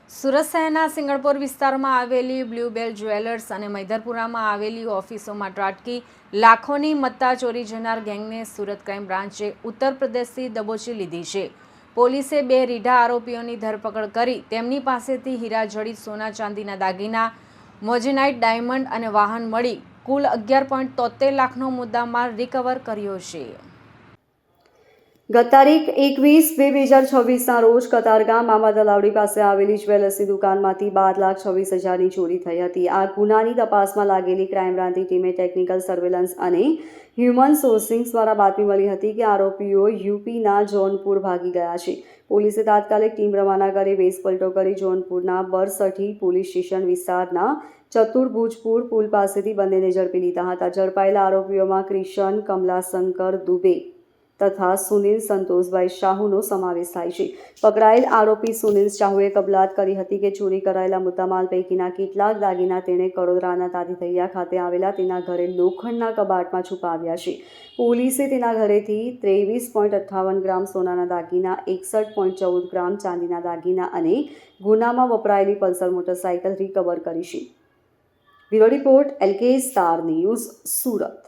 સુરત શહેરના સિંગણપોર વિસ્તારમાં આવેલી બ્લુબેલ જ્વેલર્સ અને મૈદરપુરામાં આવેલી ઓફિસોમાં ત્રાટકી લાખોની મત્તા ચોરી જનાર ગેંગને સુરત ક્રાઇમ બ્રાન્ચે ઉત્તર પ્રદેશથી દબોચી લીધી છે। પોલીસે 2 રીઢા આરોપીઓની ધરપકડ કરી તેમની પાસેથી હીરા જડિત સોના ચાંદીના દાગીના, મોઝેનાઇટ ડાયમંડ અને વાહન મળી કુલ 11.73 લાખનો મુદ્દામાલ રિકવર કર્યો છે। ગત તારીખ 21/2/2026ના રોજ કતારગામ મામા તલાવડી પાસે આવેલી જ્વેલર્સની દુકાનમાંથી 12,26,000ની ચોરી થઈ હતી। આ ગુનાની તપાસમાં લાગેલી ક્રાઇમ બ્રાન્ચની ટીમે ટેકનિકલ સર્વેલન્સ અને હ્યુમન સોર્સિંગ દ્વારા બાતમી મળી હતી કે આરોપીઓ યુપીના જોનપુર ભાગી ગયા છે। પોલીસે તાત્કાલિક ટીમ રવાના કરી વેસપલટો કરી જોનપુરના બરસઠી પોલીસ સ્ટેશન વિસ્તારના ચતુર્ભુજપુર પુલ પાસેથી બંનેને ઝડપી લીધા હતા। ઝડપાયેલા આરોપીઓમાં કિશન કમલાશંકર દુબે તથા સુનિલ સંતોષભાઈ શાહુનો સમાવેશ થાય છે। પકડાયેલ આરોપી સુનિલ શાહુએ કબૂલાત કરી હતી કે ચોરી કરાયેલા મુદ્દામાલ પૈકીના કેટલાક દાગીના તેણે કડોદરાના તાતીથૈયા ખાતે આવેલા તેના ઘરે લોખંડના કબાટમાં છુપાવ્યા છે। પોલીસે તેના ઘરેથી 23.58 ગ્રામ સોનાના દાગીના, 61.14 ગ્રામ ચાંદીના દાગીના અને ગુનામાં વપરાયેલી પલ્સર મોટરસાયકલ રિકવર કરી છે। Bureau report LK star news, Surat.